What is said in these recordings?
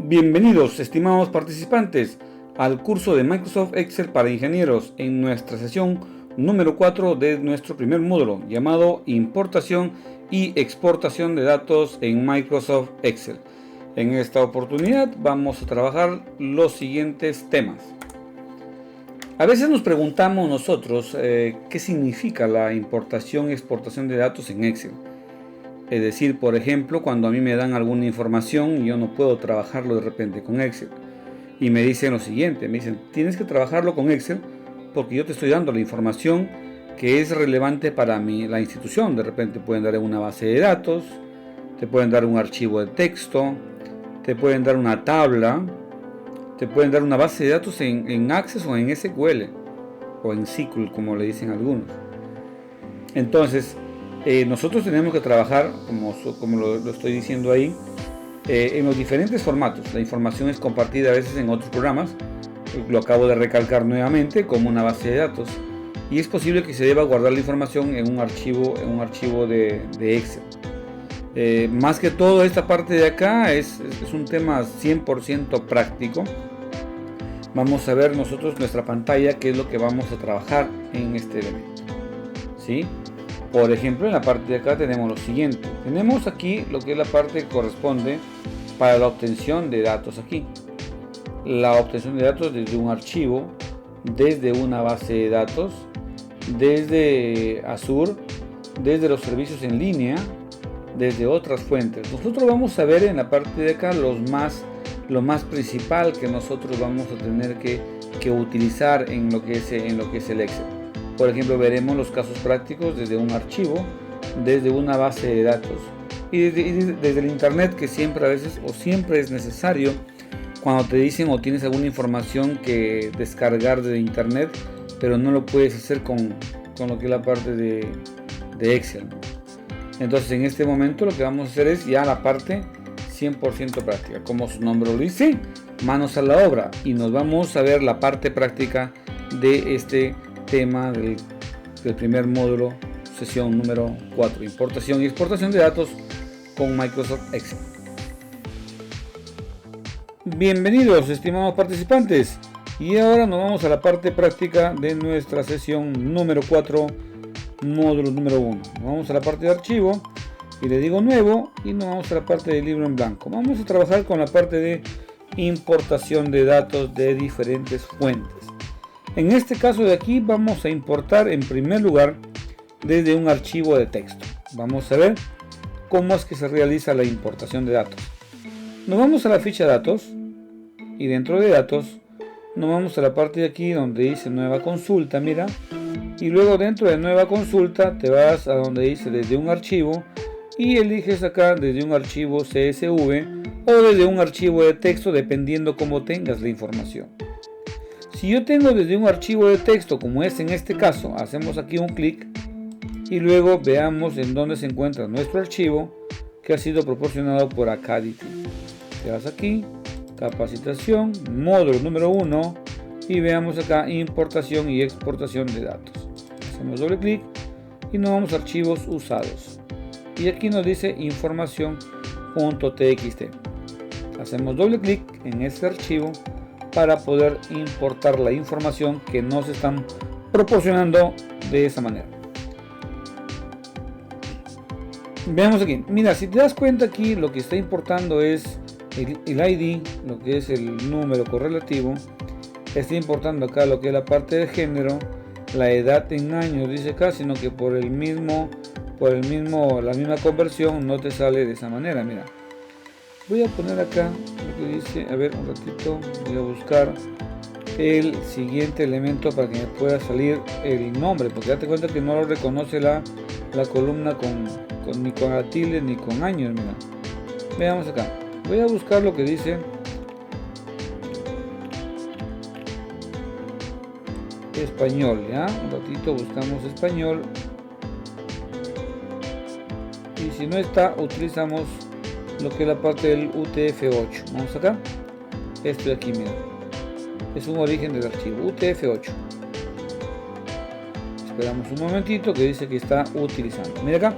Bienvenidos, estimados participantes, al curso de Microsoft Excel para ingenieros en nuestra sesión número 4 de nuestro primer módulo llamado Importación y exportación de datos en Microsoft Excel. En esta oportunidad vamos a trabajar los siguientes temas. A veces nos preguntamos nosotros qué significa la importación y exportación de datos en Excel. Es decir, por ejemplo, cuando a mí me dan alguna información y yo no puedo trabajarlo de repente con Excel. Y me dicen lo siguiente, me dicen, tienes que trabajarlo con Excel porque yo te estoy dando la información que es relevante para la institución. De repente pueden dar una base de datos, te pueden dar un archivo de texto, te pueden dar una tabla, te pueden dar una base de datos en Access o en SQL o en SQL, como le dicen algunos. Entonces, nosotros tenemos que trabajar, como lo estoy diciendo ahí, en los diferentes formatos. La información es compartida a veces en otros programas, lo acabo de recalcar nuevamente, como una base de datos, y es posible que se deba guardar la información en un archivo de Excel. Más que todo, esta parte de acá es un tema 100% práctico. Vamos a ver nosotros nuestra pantalla, qué es lo que vamos a trabajar en este elemento, ¿sí? Por ejemplo, en la parte de acá tenemos lo siguiente. Tenemos aquí lo que es la parte que corresponde para la obtención de datos aquí. La obtención de datos desde un archivo, desde una base de datos, desde Azure, desde los servicios en línea, desde otras fuentes. Nosotros vamos a ver en la parte de acá lo más principal que nosotros vamos a tener que utilizar en lo que es el Excel. Por ejemplo, veremos los casos prácticos desde un archivo, desde una base de datos y desde el internet, que siempre a veces o siempre es necesario cuando te dicen o tienes alguna información que descargar de internet, pero no lo puedes hacer con lo que es la parte de Excel. Entonces, en este momento lo que vamos a hacer es ya la parte 100% práctica. Como su nombre lo dice, manos a la obra, y nos vamos a ver la parte práctica de este tema del primer módulo, sesión número 4, importación y exportación de datos con Microsoft Excel. Bienvenidos, estimados participantes, y ahora nos vamos a la parte práctica de nuestra sesión número 4, módulo número 1. Vamos a la parte de archivo y le digo nuevo, y nos vamos a la parte de libro en blanco. Vamos a trabajar con la parte de importación de datos de diferentes fuentes. En este caso de aquí vamos a importar en primer lugar desde un archivo de texto. Vamos a ver cómo es que se realiza la importación de datos. Nos vamos a la ficha datos y dentro de datos nos vamos a la parte de aquí donde dice nueva consulta, mira, y luego dentro de nueva consulta te vas a donde dice desde un archivo y eliges acá desde un archivo CSV o desde un archivo de texto, dependiendo cómo tengas la información. Si yo tengo desde un archivo de texto, como es en este caso, hacemos aquí un clic y luego veamos en dónde se encuentra nuestro archivo que ha sido proporcionado por Acadity. Te vas aquí, capacitación, módulo número 1 y veamos acá importación y exportación de datos. Hacemos doble clic y nos vamos a archivos usados y aquí nos dice información.txt. Hacemos doble clic en este archivo para poder importar la información que nos están proporcionando de esa manera. Veamos aquí, mira, si te das cuenta aquí lo que está importando es el ID, lo que es el número correlativo. Está importando acá lo que es la parte de género, la edad en años dice acá, sino que por la misma conversión no te sale de esa manera. Mira, voy a poner acá lo que dice, a ver un ratito, voy a buscar el siguiente elemento para que me pueda salir el nombre, porque date cuenta que no lo reconoce la columna ni con la tilde ni con años. Mira, veamos acá, voy a buscar lo que dice español, ya, un ratito buscamos español, y si no está, utilizamos lo que es la parte del UTF-8. Vamos acá, esto de aquí, mira, es un origen del archivo UTF-8. Esperamos un momentito que dice que está utilizando. Mira acá,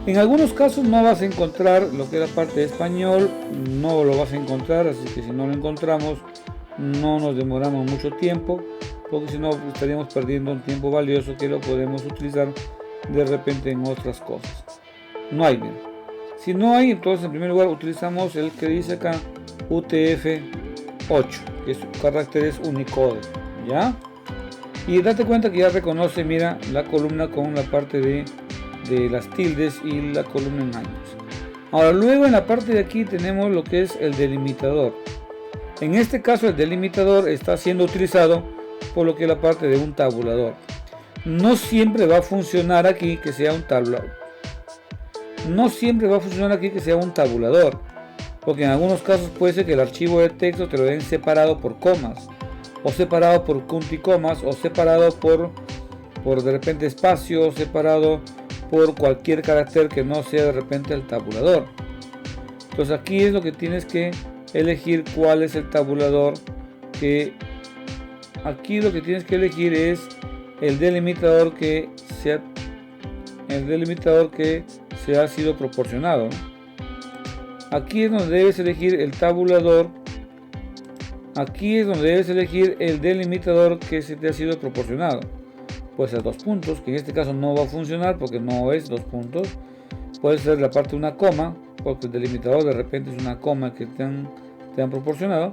En algunos casos no vas a encontrar lo que es la parte de español, no lo vas a encontrar, así que si no lo encontramos no nos demoramos mucho tiempo, porque si no estaríamos perdiendo un tiempo valioso que lo podemos utilizar de repente en otras cosas. No hay, bien. Si no hay, entonces en primer lugar utilizamos el que dice acá UTF-8, que es caracteres Unicode, ¿ya? Y date cuenta que ya reconoce, mira, la columna con la parte de las tildes y la columna en años. Ahora, luego en la parte de aquí tenemos lo que es el delimitador. En este caso el delimitador está siendo utilizado por lo que es la parte de un tabulador. No siempre va a funcionar aquí que sea un tabulador. No siempre va a funcionar aquí que sea un tabulador, porque en algunos casos puede ser que el archivo de texto te lo den separado por comas, o separado por punticomas, o separado por de repente espacio, o separado por cualquier carácter que no sea de repente el tabulador. Entonces aquí es lo que tienes que elegir, cuál es el tabulador que aquí lo que tienes que elegir es el delimitador que sea se ha sido proporcionado. Aquí es donde debes elegir el tabulador. Aquí es donde debes elegir el delimitador que se te ha sido proporcionado. Puede ser 2 puntos, que en este caso no va a funcionar porque no es 2 puntos. Puede ser la parte de una coma, porque el delimitador de repente es una coma que te han proporcionado.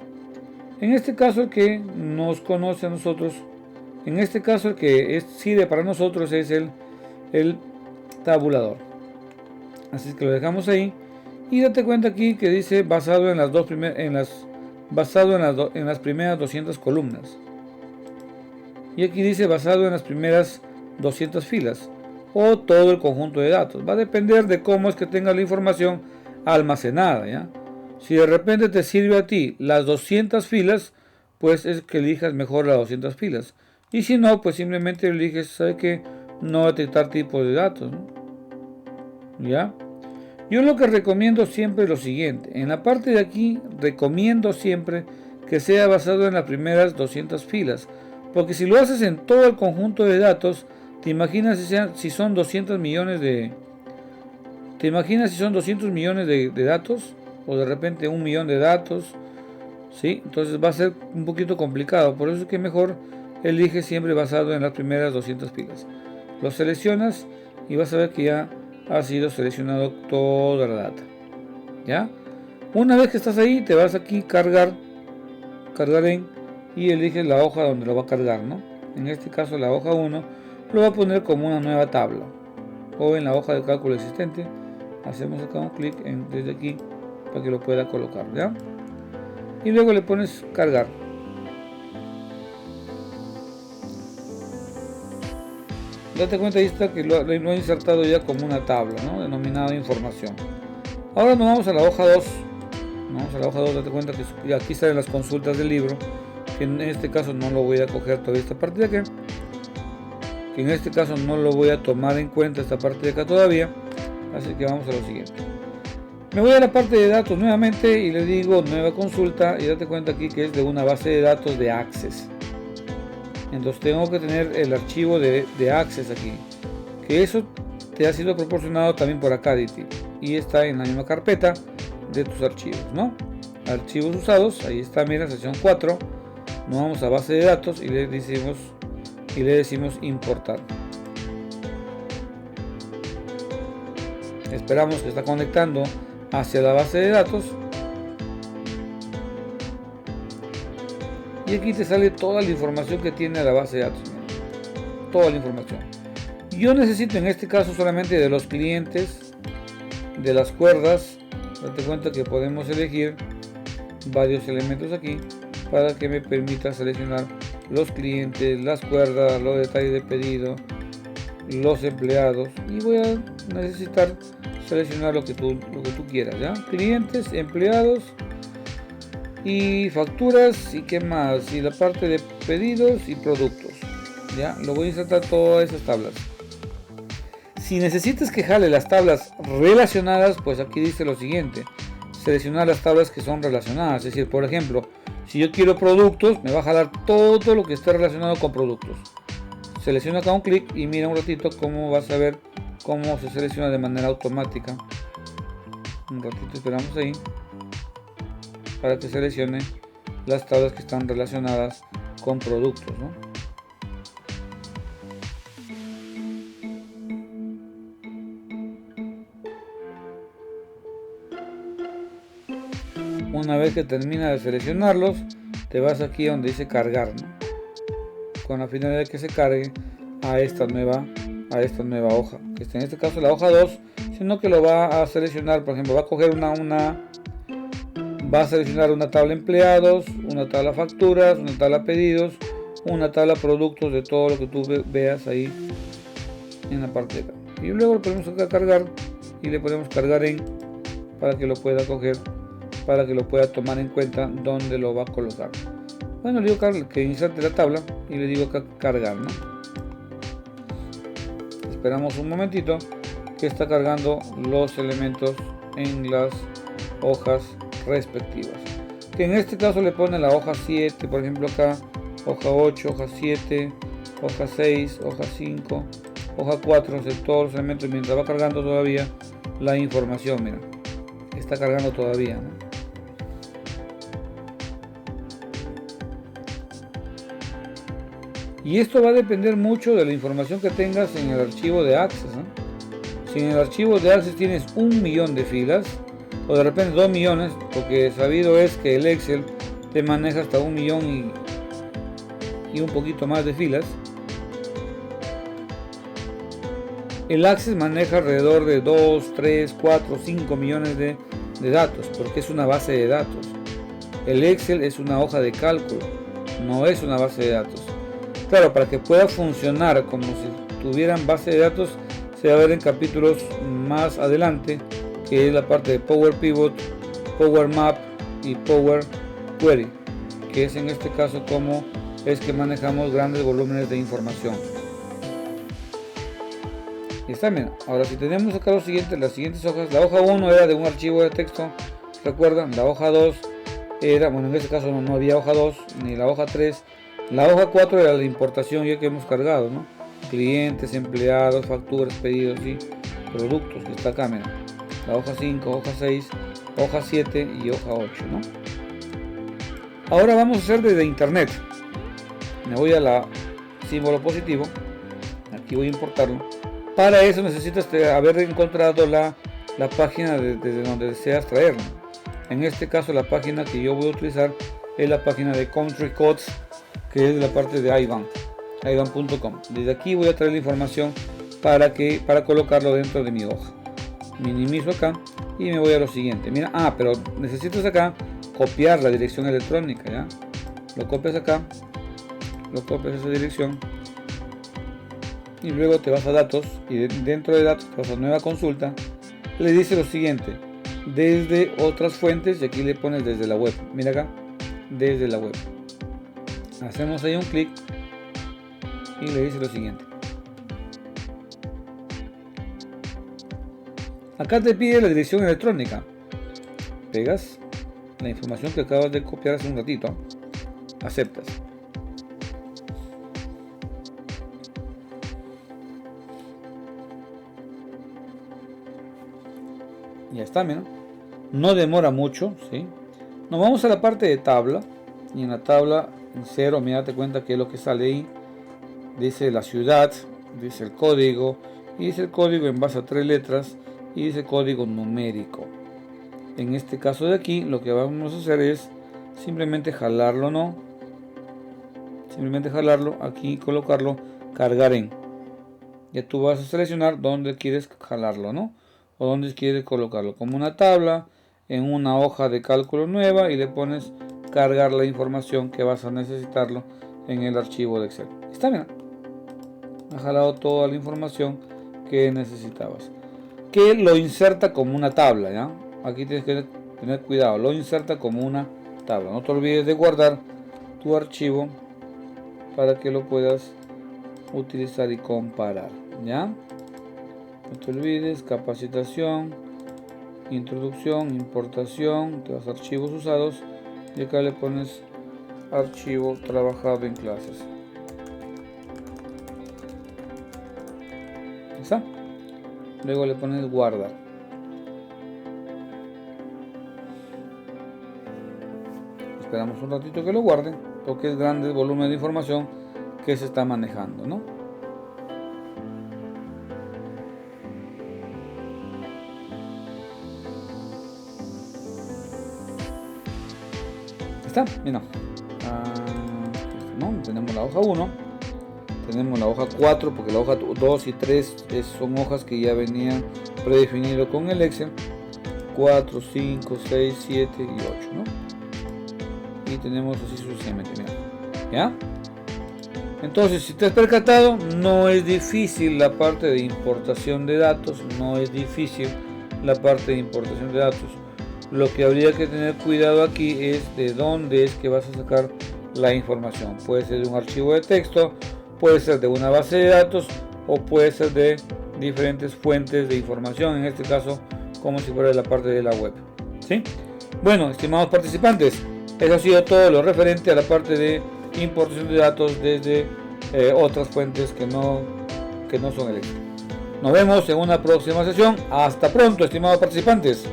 En este caso el que nos conoce a nosotros, en este caso el que sirve para nosotros es el tabulador. Así que lo dejamos ahí y date cuenta aquí que dice basado en las primeras 200 columnas, y aquí dice basado en las primeras 200 filas o todo el conjunto de datos. Va a depender de cómo es que tenga la información almacenada, ¿ya? Si de repente te sirve a ti las 200 filas, pues es que elijas mejor las 200 filas, y si no, pues simplemente eliges, ¿sabe qué? No detectar tipos de datos, ¿no? ¿Ya? Yo lo que recomiendo siempre es lo siguiente. En la parte de aquí recomiendo siempre que sea basado en las primeras 200 filas, porque si lo haces en todo el conjunto de datos, te imaginas si son 200 millones de datos, o de repente 1 millón de datos, ¿sí? Entonces va a ser un poquito complicado. Por eso es que mejor elige siempre basado en las primeras 200 filas. Lo seleccionas y vas a ver que ya ha sido seleccionado toda la data, ¿ya? Una vez que estás ahí, te vas aquí cargar en, y eliges la hoja donde lo va a cargar, ¿no? En este caso la hoja 1 lo va a poner como una nueva tabla, o en la hoja de cálculo existente. Hacemos acá un clic desde aquí para que lo pueda colocar, ¿ya? Y luego le pones cargar. Date cuenta, ahí está que lo he insertado ya como una tabla, ¿no? Denominada información. Ahora nos vamos a la hoja 2. Date cuenta que aquí salen las consultas del libro, que en este caso no lo voy a coger toda esta parte de acá, que en este caso no lo voy a tomar en cuenta esta parte de acá todavía. Así que vamos a lo siguiente. Me voy a la parte de datos nuevamente y le digo nueva consulta, y date cuenta aquí que es de una base de datos de Access. Entonces tengo que tener el archivo de Access aquí, que eso te ha sido proporcionado también por Acadity y está en la misma carpeta de tus archivos, ¿no? Archivos usados, ahí está, mira, sección 4. Nos vamos a base de datos y le decimos importar. Esperamos que está conectando hacia la base de datos. Y aquí te sale toda la información que tiene la base de datos. Toda la información. Yo necesito en este caso solamente de los clientes, de las cuerdas. Date cuenta que podemos elegir varios elementos aquí para que me permita seleccionar los clientes, las cuerdas, los detalles de pedido, los empleados, y voy a necesitar seleccionar lo que tú quieras, ¿ya? Clientes, empleados y facturas, y qué más, y la parte de pedidos y productos, ya lo voy a insertar todas esas tablas. Si necesitas que jale las tablas relacionadas, pues aquí dice lo siguiente: seleccionar las tablas que son relacionadas. Es decir, por ejemplo, si yo quiero productos, me va a jalar todo lo que esté relacionado con productos. Selecciona acá un clic y mira un ratito cómo vas a ver cómo se selecciona de manera automática. Un ratito esperamos ahí para que seleccione las tablas que están relacionadas con productos, ¿no? Una vez que termina de seleccionarlos, te vas aquí donde dice cargar, ¿no? Con la finalidad de que se cargue a esta nueva hoja, que está en este caso la hoja 2, sino que lo va a seleccionar. Por ejemplo, va a coger va a seleccionar una tabla empleados, una tabla facturas, una tabla pedidos, una tabla productos, de todo lo que tú veas ahí en la parte de acá. Y luego lo ponemos acá a cargar y le ponemos cargar en, para que lo pueda coger, para que lo pueda tomar en cuenta dónde lo va a colocar. Bueno, le digo que inserte la tabla y le digo acá cargar, ¿no? Esperamos un momentito que está cargando los elementos en las hojas respectivas, que en este caso le pone la hoja 7, por ejemplo acá, hoja 8, hoja 7, hoja 6, hoja 5, hoja 4, o sea, todos los elementos, mientras va cargando todavía la información. Mira, está cargando todavía, ¿no? Y esto va a depender mucho de la información que tengas en el archivo de Access, ¿no? Si en el archivo de Access tienes 1.000.000 de filas, o de repente 2 millones, porque sabido es que el Excel te maneja hasta 1.000.000 y un poquito más de filas. El Access maneja alrededor de 2, 3, 4, 5 millones de datos, porque es una base de datos. El Excel es una hoja de cálculo, no es una base de datos. Claro, para que pueda funcionar como si tuvieran base de datos, se va a ver en capítulos más adelante, que es la parte de Power Pivot, Power Map y Power Query, que es en este caso cómo es que manejamos grandes volúmenes de información. Y está bien. Ahora, si tenemos acá las siguientes hojas, la hoja 1 era de un archivo de texto, recuerdan, la hoja 2 era, bueno, en este caso no había hoja 2 ni la hoja 3. La hoja 4 era la importación ya que hemos cargado, ¿no? Clientes, empleados, facturas, pedidos y productos, que está acá, mira. La hoja 5, hoja 6, hoja 7 y hoja 8, ¿no? Ahora vamos a hacer desde internet. Me voy a la símbolo positivo, aquí voy a importarlo. Para eso necesitas haber encontrado la página desde donde deseas traerlo. En este caso la página que yo voy a utilizar es la página de Country Codes, que es la parte de iban.com. Desde aquí voy a traer la información para colocarlo dentro de mi hoja. Minimizo acá y me voy a lo siguiente. Mira, pero necesitas acá copiar la dirección electrónica, ¿ya? Lo copias acá, lo copias esa dirección y luego te vas a datos y dentro de datos te vas a nueva consulta. Le dice lo siguiente: desde otras fuentes, y aquí le pones desde la web. Mira acá, desde la web. Hacemos ahí un clic y le dice lo siguiente. Acá te pide la dirección electrónica. Pegas la información que acabas de copiar hace un ratito. Aceptas. Ya está, mira. No demora mucho, ¿sí? Nos vamos a la parte de tabla. Y en la tabla en 0, mira, date cuenta que es lo que sale ahí. Dice la ciudad, dice el código, y dice el código en base a 3 letras, y dice código numérico. En este caso de aquí, lo que vamos a hacer es simplemente jalarlo, ¿no? Simplemente jalarlo, aquí colocarlo, cargar en. Ya tú vas a seleccionar dónde quieres jalarlo, ¿no? O dónde quieres colocarlo, como una tabla, en una hoja de cálculo nueva, y le pones cargar la información que vas a necesitarlo en el archivo de Excel. Está bien. Ha jalado toda la información que necesitabas. Que lo inserta como una tabla, ¿ya? Aquí tienes que tener cuidado. Lo inserta como una tabla. No te olvides de guardar tu archivo para que lo puedas utilizar y comparar, ¿ya? No te olvides, capacitación, introducción, importación, te vas a archivos usados y acá le pones archivo trabajado en clases. ¿Está? luego le pones guardar. Esperamos un ratito que lo guarde, porque es grande el volumen de información que se está manejando, ¿no? Está, mira. ¿No? Tenemos la hoja 1, tenemos la hoja 4, porque la hoja 2 y 3 son hojas que ya venían predefinido con el Excel. 4, 5, 6, 7 y 8, ¿no? Y tenemos así sucesivamente, mira. ¿Ya? Entonces, si te has percatado, no es difícil la parte de importación de datos, no es difícil la parte de importación de datos. Lo que habría que tener cuidado aquí es de dónde es que vas a sacar la información. Puede ser de un archivo de texto, puede ser de una base de datos o puede ser de diferentes fuentes de información, en este caso como si fuera de la parte de la web, ¿sí? Bueno, estimados participantes, eso ha sido todo lo referente a la parte de importación de datos desde otras fuentes que no son el Excel. Nos vemos en una próxima sesión. Hasta pronto, estimados participantes.